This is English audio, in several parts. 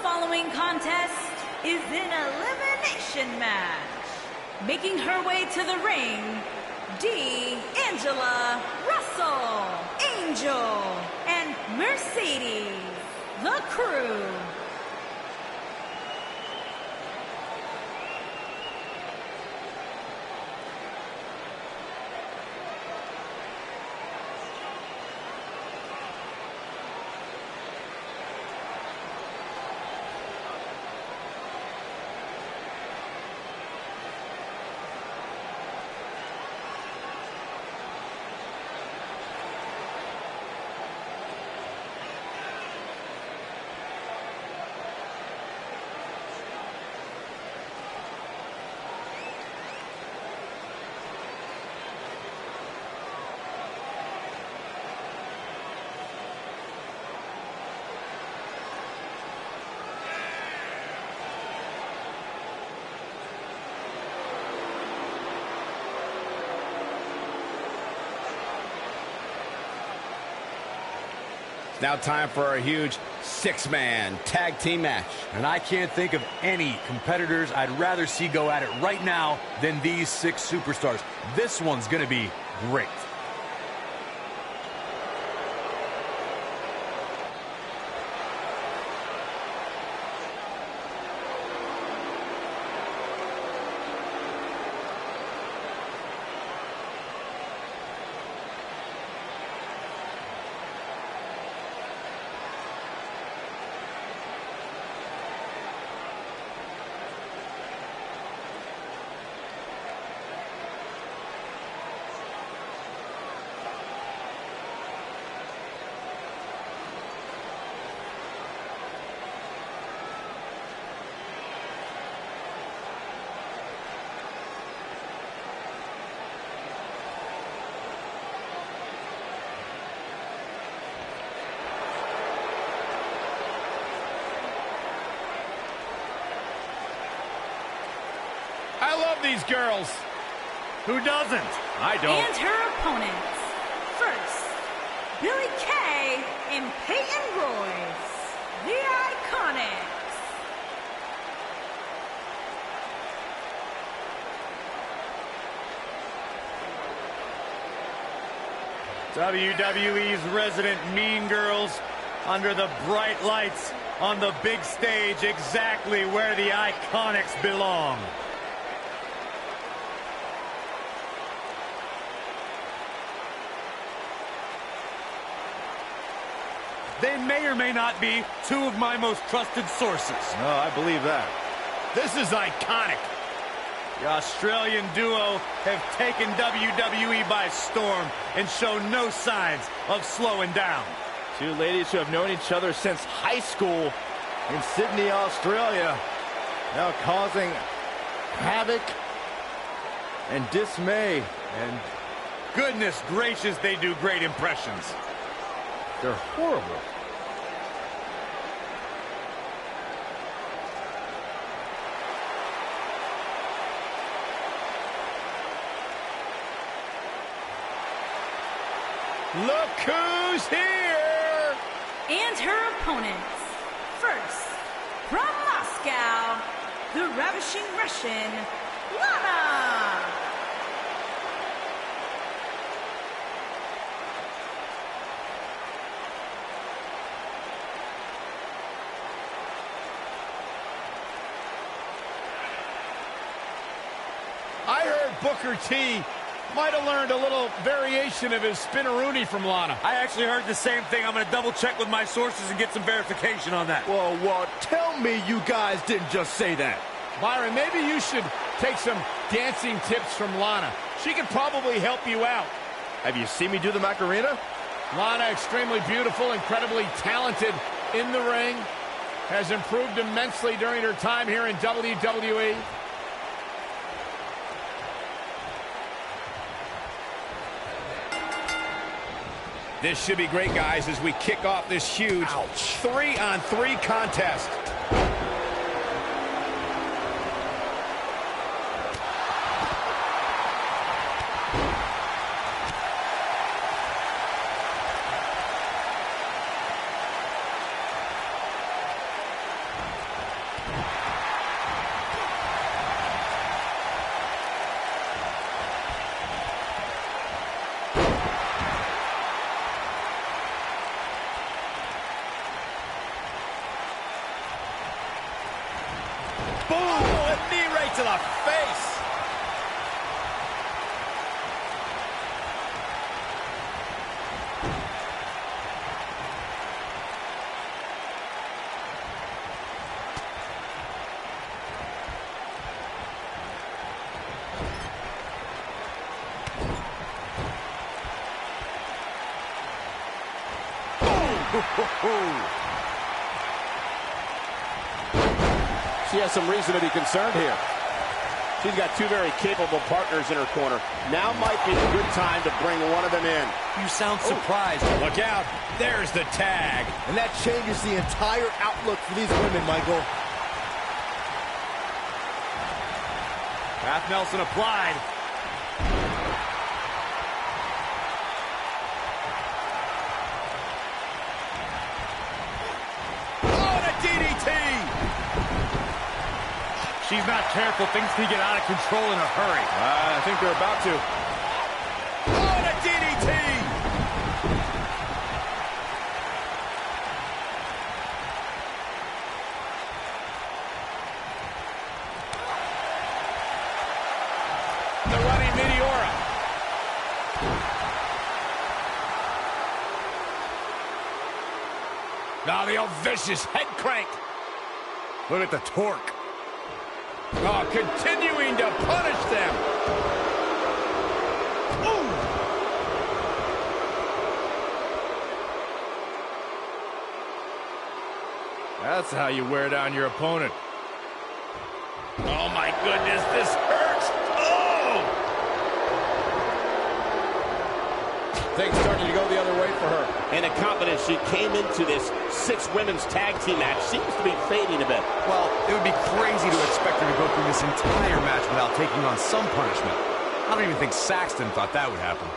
following contest is an elimination match. Making her way to the ring, D'Angela Russell, Angel, and Mercedes, the Crew. It's now time for our huge six-man tag team match. And I can't think of any competitors I'd rather see go at it right now than these six superstars. This one's going to be great. I love these girls. Who doesn't? I don't. And her opponents. First, Billie Kay and Peyton Royce, the Iconics. WWE's resident mean girls under the bright lights on the big stage, exactly where the Iconics belong. They may or may not be two of my most trusted sources. Oh, I believe that. This is iconic. The Australian duo have taken WWE by storm and show no signs of slowing down. Two ladies who have known each other since high school in Sydney, Australia, now causing havoc and dismay. And goodness gracious, they do great impressions. They're horrible. Look who's here! And her opponents. First, from Moscow, the Ravishing Russian, Lana. I heard Booker T might have learned a little variation of his spinneroonie from Lana. I actually heard the same thing. I'm going to double check with my sources and get some verification on that. Well, tell me you guys didn't just say that. Byron, maybe you should take some dancing tips from Lana. She could probably help you out. Have you seen me do the Macarena? Lana, extremely beautiful, incredibly talented in the ring, has improved immensely during her time here in WWE. This should be great, guys, as we kick off this huge 3-on-3 contest. Boom! Oh, a knee right to the face. She has some reason to be concerned here. She's got two very capable partners in her corner. Now might be a good time to bring one of them in. You sound surprised. Look out. There's the tag. And that changes the entire outlook for these women, Michael. Half Nelson applied. She's not careful. Things can get out of control in a hurry. I think they're about to. Oh, and a DDT! The running Meteora. Now the old vicious head crank. Look at the torque. Oh, continuing to punish them. Ooh. That's how you wear down your opponent. Oh, my goodness, this hurts. Oh! Things starting to go the other way for her. And the confidence she came into this 6 women's tag team match seems to be fading a bit. Well, it would be crazy to expect her to go through this entire match without taking on some punishment. I don't even think Saxton thought that would happen.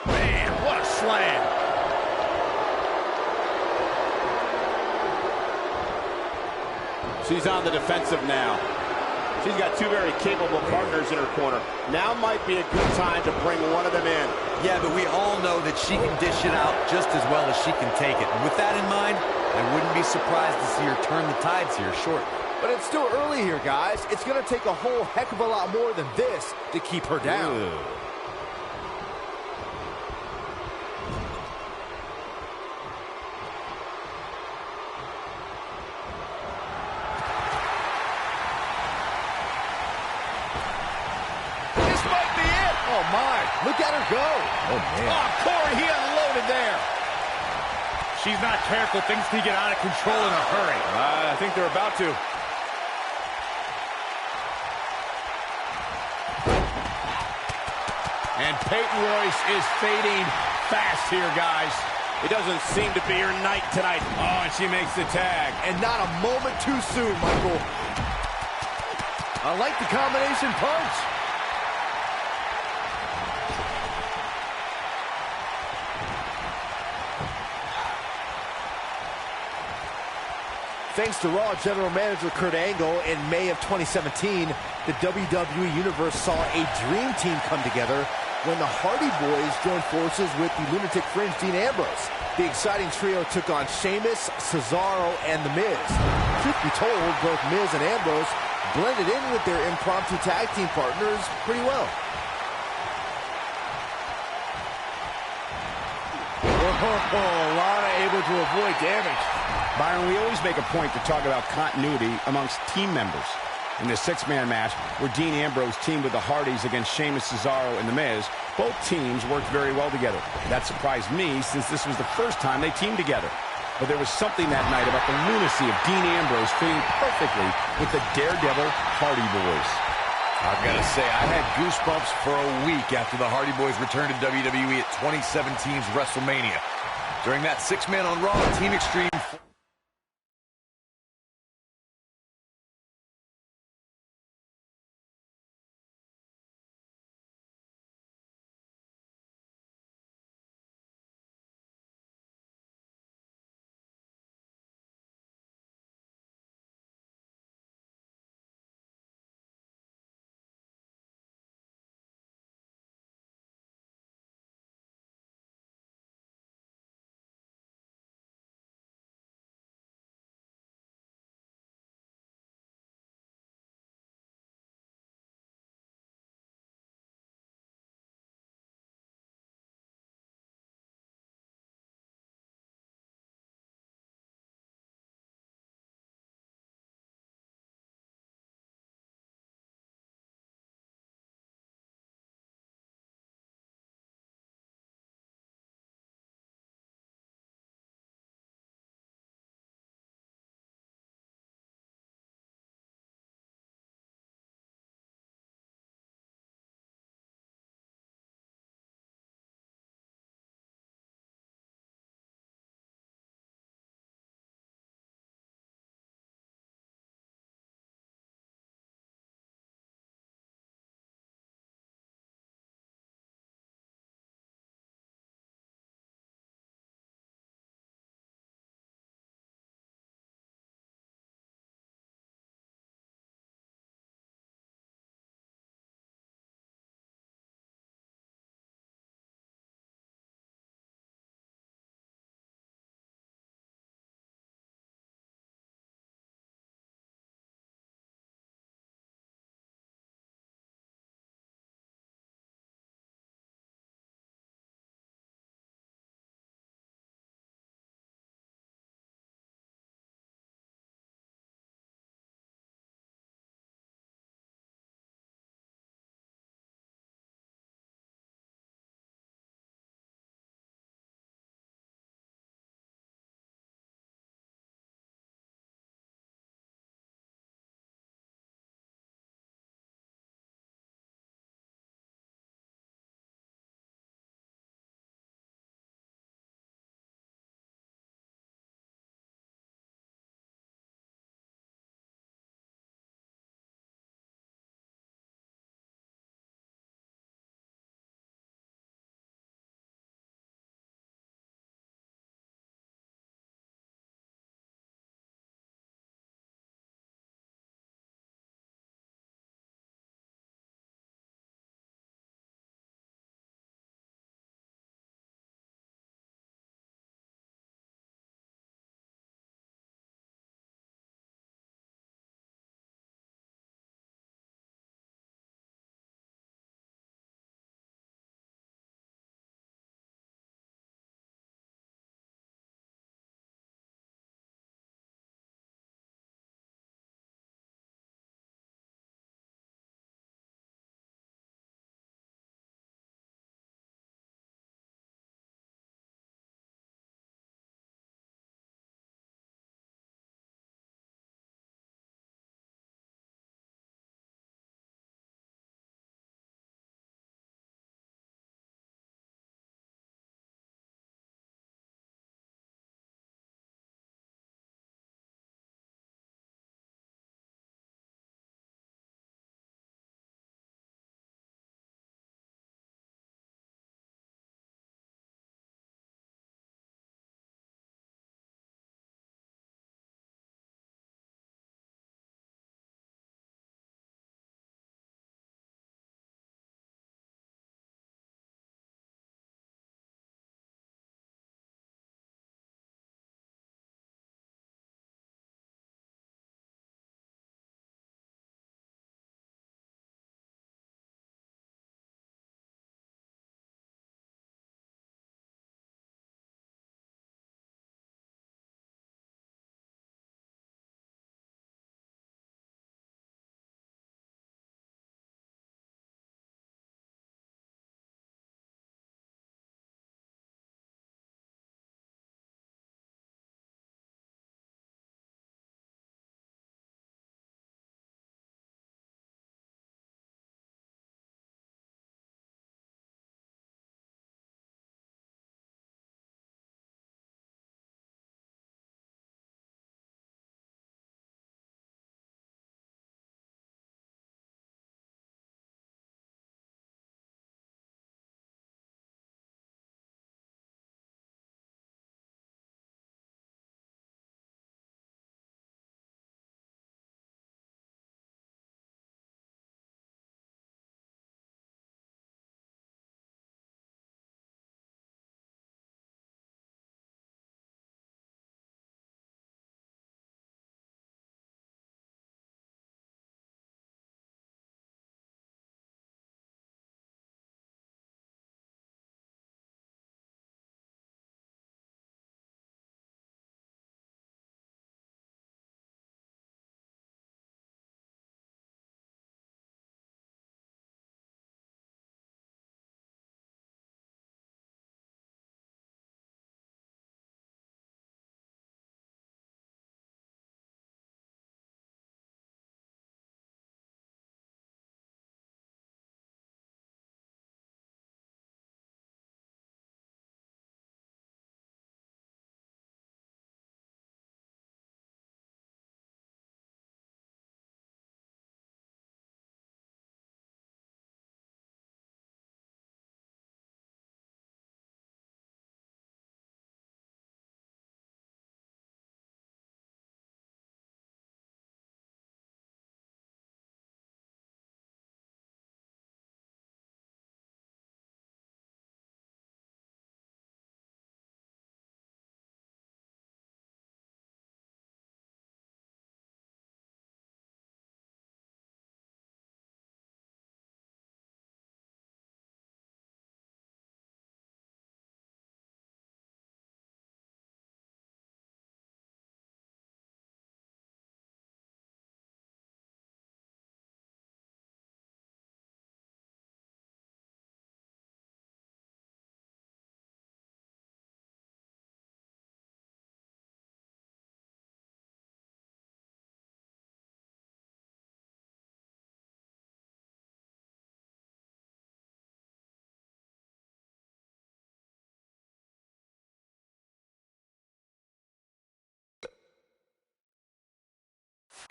Man, what a slam. She's on the defensive now. She's got two very capable partners in her corner. Now might be a good time to bring one of them in. Yeah, but we all know that she can dish it out just as well as she can take it. And with that in mind, I wouldn't be surprised to see her turn the tides here shortly. But it's still early here, guys. It's going to take a whole heck of a lot more than this to keep her down. Ew. Oh, my. Look at her go. Oh, man. Oh, Corey, he unloaded there. She's not careful. Things can get out of control in a hurry. I think they're about to. And Peyton Royce is fading fast here, guys. It doesn't seem to be her night tonight. Oh, and she makes the tag. And not a moment too soon, Michael. I like the combination punch. Thanks to Raw General Manager Kurt Angle, in May of 2017, the WWE Universe saw a dream team come together when the Hardy Boys joined forces with the Lunatic Fringe Dean Ambrose. The exciting trio took on Sheamus, Cesaro, and The Miz. Truth be told, both Miz and Ambrose blended in with their impromptu tag team partners pretty well. Lana able to avoid damage. Byron, we always make a point to talk about continuity amongst team members. In the 6-man match, where Dean Ambrose teamed with the Hardys against Sheamus, Cesaro, and The Miz, both teams worked very well together. That surprised me, since this was the first time they teamed together. But there was something that night about the lunacy of Dean Ambrose fitting perfectly with the Daredevil Hardy Boys. I've got to say, I had goosebumps for a week after the Hardy Boys returned to WWE at 2017's WrestleMania. During that 6-man on Raw, Team Extreme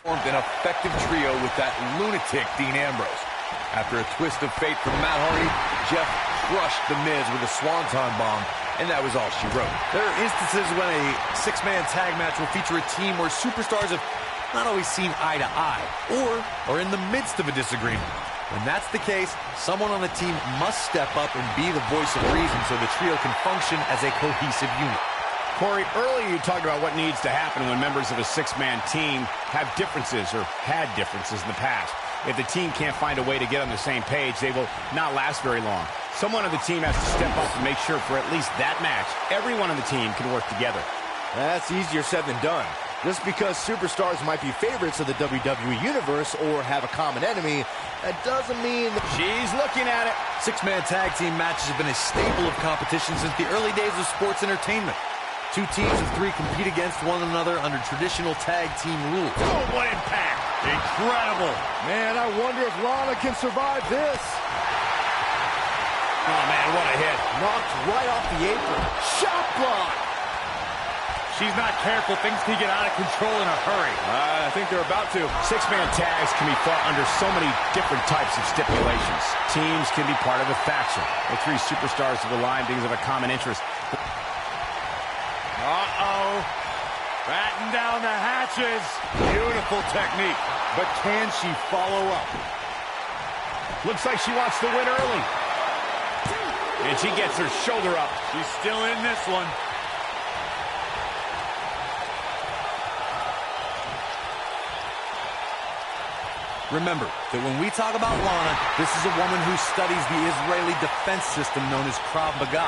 Formed an effective trio with that lunatic Dean Ambrose. After a twist of fate from Matt Hardy, Jeff crushed The Miz with a swanton bomb, and that was all she wrote. There are instances when a six-man tag match will feature a team where superstars have not always seen eye to eye, or are in the midst of a disagreement. When that's the case, someone on the team must step up and be the voice of reason so the trio can function as a cohesive unit. Corey, earlier you talked about what needs to happen when members of a six-man team have differences or had differences in the past. If the team can't find a way to get on the same page, they will not last very long. Someone on the team has to step up and make sure for at least that match, everyone on the team can work together. That's easier said than done. Just because superstars might be favorites of the WWE Universe or have a common enemy, that doesn't mean that... She's looking at it. Six-man tag team matches have been a staple of competition since the early days of sports entertainment. Two teams of three compete against one another under traditional tag team rules. Oh, what impact! Incredible! Man, I wonder if Lana can survive this. Oh, man, what a hit. Knocked right off the apron. Shot block! She's not careful. Things can get out of control in a hurry. I think they're about to. Six-man tags can be fought under so many different types of stipulations. Teams can be part of a faction. The three superstars have aligned because of a common interest. Uh-oh. Batten down the hatches. Beautiful technique. But can she follow up? Looks like she wants to win early. And she gets her shoulder up. She's still in this one. Remember that when we talk about Lana, this is a woman who studies the Israeli defense system known as Krav Maga.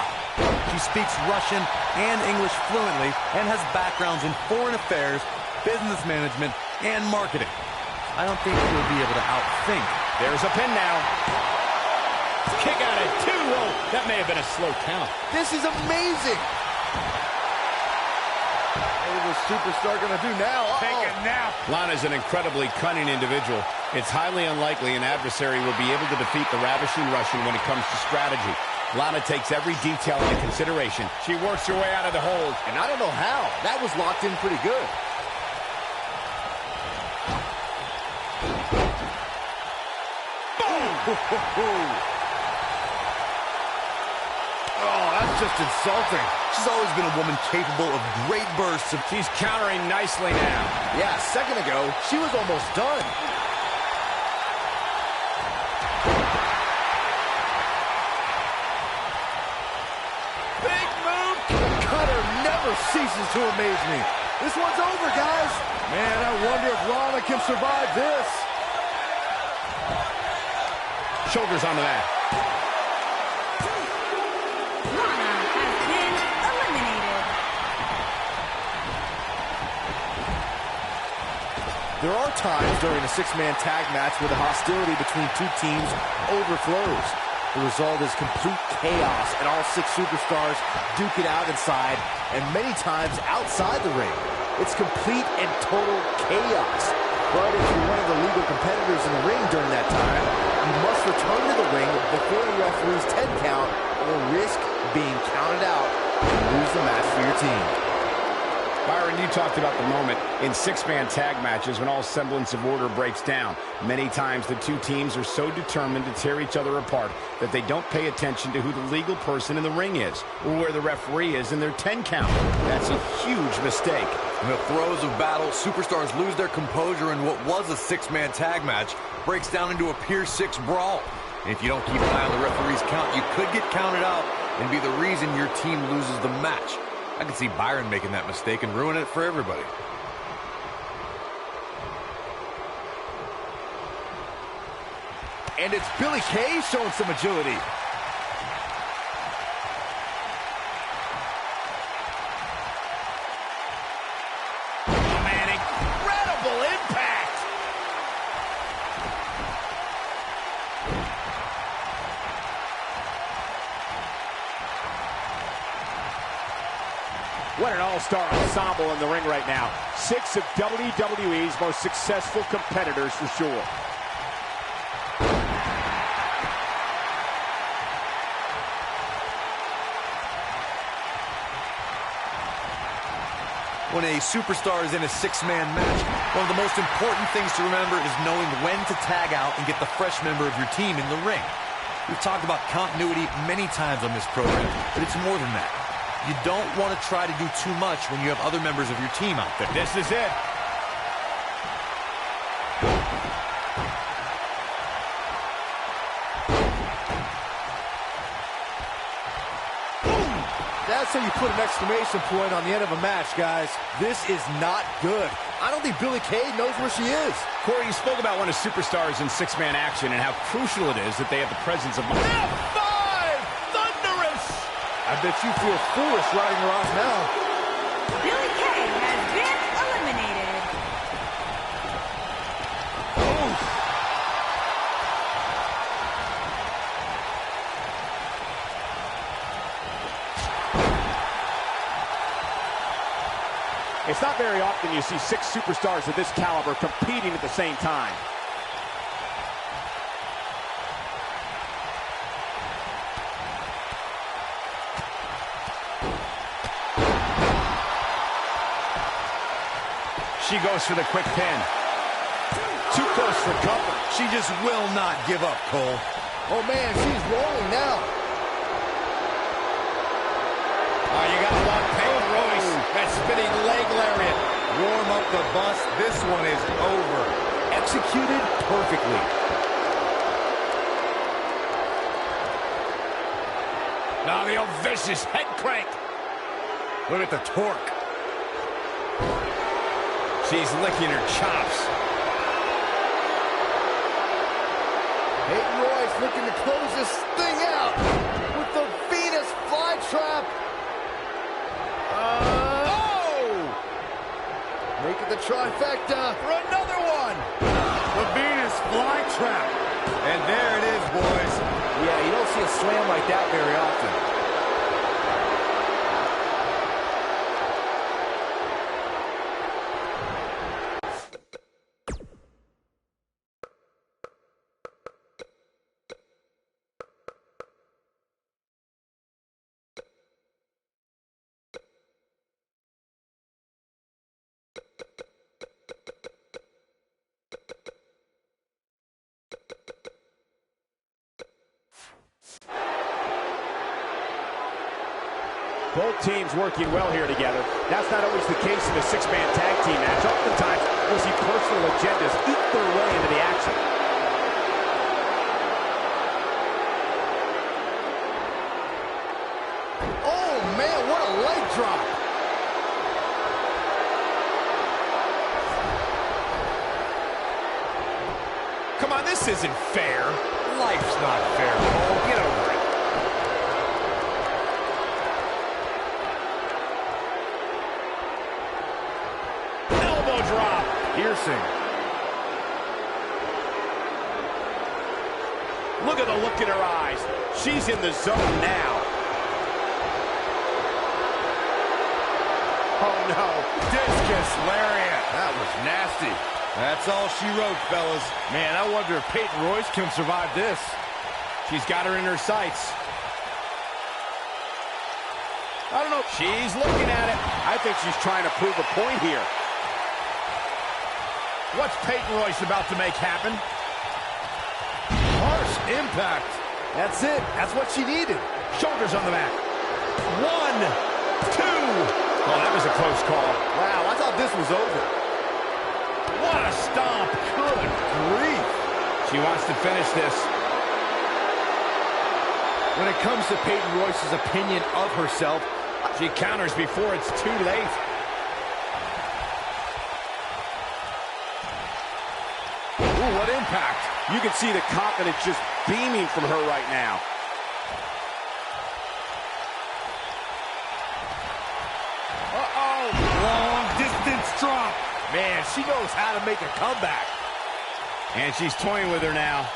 She speaks Russian and English fluently and has backgrounds in foreign affairs, business management, and marketing. I don't think she'll be able to outthink. There's a pin now. Kick out at 2. Oh, that may have been a slow count. This is amazing. What is the superstar going to do now? Take a nap. Lana's an incredibly cunning individual. It's highly unlikely an adversary will be able to defeat the ravishing Russian when it comes to strategy. Lana takes every detail into consideration. She works her way out of the hold. And I don't know how. That was locked in pretty good. Boom! Oh, that's just insulting. She's always been a woman capable of great bursts of... She's countering nicely now. Yeah, a second ago, she was almost done. Big move. The cutter never ceases to amaze me. This one's over, guys. Man, I wonder if Lana can survive this. Shoulders on the mat. Lana has been eliminated. There are times during a six-man tag match where the hostility between two teams overflows. The result is complete chaos, and all six superstars duke it out inside, and many times outside the ring. It's complete and total chaos. But if you're one of the legal competitors in the ring during that time, you must return to the ring before the referee's 10 count or risk being counted out and lose the match for your team. Byron, you talked about the moment in six-man tag matches when all semblance of order breaks down. Many times the two teams are so determined to tear each other apart that they don't pay attention to who the legal person in the ring is or where the referee is in their 10 count. That's a huge mistake. In the throes of battle, superstars lose their composure, and what was a six-man tag match breaks down into a Pier 6 brawl. And if you don't keep an eye on the referee's count, you could get counted out and be the reason your team loses the match. I can see Byron making that mistake and ruin it for everybody. And it's Billie Kay showing some agility. Oh, man, incredible impact. What an all-star ensemble in the ring right now. 6 of WWE's most successful competitors for sure. when a superstar is in a six-man match, one of the most important things to remember is knowing when to tag out and get the fresh member of your team in the ring. We've talked about continuity many times on this program, but it's more than that. You don't want to try to do too much when you have other members of your team out there. This is it. That's how you put an exclamation point on the end of a match, guys. This is not good. I don't think Billie Kay knows where she is. Corey, you spoke about when a superstar is in six-man action and how crucial it is that they have the presence of mind. F5! Thunderous! I bet you feel foolish riding her off now. Billie Kay has been eliminated. It's not very often you see 6 superstars of this caliber competing at the same time. She goes for the quick pin. Too close for comfort. She just will not give up, Cole. Oh, man, she's rolling now. Oh, you gotta love Peyton Royce. That spinning leg lariat. Warm up the bus. This one is over. Executed perfectly. Now the old vicious head crank. Look at the torque. She's licking her chops. Peyton Royce looking to close this thing out with the Venus flytrap. Making the trifecta for another one. The Venus flytrap. And there it is, boys. Yeah, you don't see a slam like that very often. Both teams working well here together. That's not always the case in a 6-man tag team match. Oftentimes, we'll see personal agendas eat their way into the action. Oh, man, what a leg drop. Come on, this isn't fair. Life's not fair, Cole. Get over it. Elbow drop. Piercing. Look at the look in her eyes. She's in the zone now. Oh, no. Discus lariat. That was nasty. That's all she wrote, fellas. Man, I wonder if Peyton Royce can survive this. She's got her in her sights. I don't know. She's looking at it. I think she's trying to prove a point here. What's Peyton Royce about to make happen? Harsh impact. That's it. That's what she needed. Shoulders on the mat. 1, 2. Oh, that was a close call. Wow, I thought this was over. What a stomp. Good grief. She wants to finish this. When it comes to Peyton Royce's opinion of herself, she counters before it's too late. ooh, what impact. You can see the confidence just beaming from her right now. Uh-oh. Long distance drop. Man, she knows how to make a comeback. And she's toying with her now.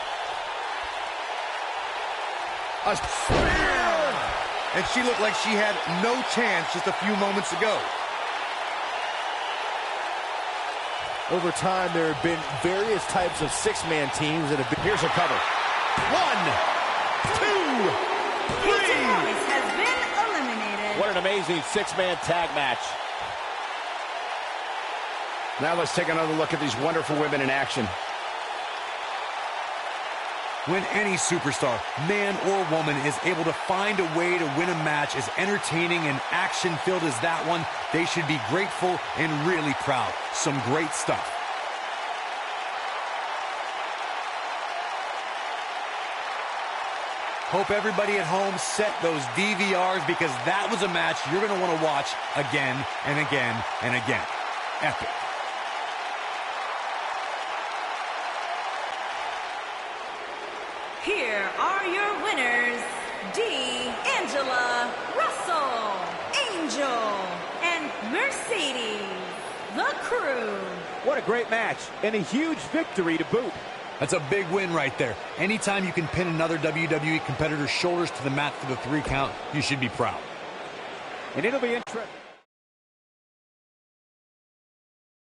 A spear! And she looked like she had no chance just a few moments ago. Over time, there have been various types of 6-man teams that have been... Here's a cover. 1, 2, 3. Peyton Royce has been eliminated. What an amazing 6-man tag match. Now let's take another look at these wonderful women in action. When any superstar, man or woman, is able to find a way to win a match as entertaining and action-filled as that one, they should be grateful and really proud. Some great stuff. Hope everybody at home set those DVRs, because that was a match you're going to want to watch again and again and again. Epic. Here are your winners, D'Angela, Russell, Angel, and Mercedes, the Crew. What a great match, and a huge victory to boot. That's a big win right there. Anytime you can pin another WWE competitor's shoulders to the mat for the 3 count, you should be proud. And it'll be interesting.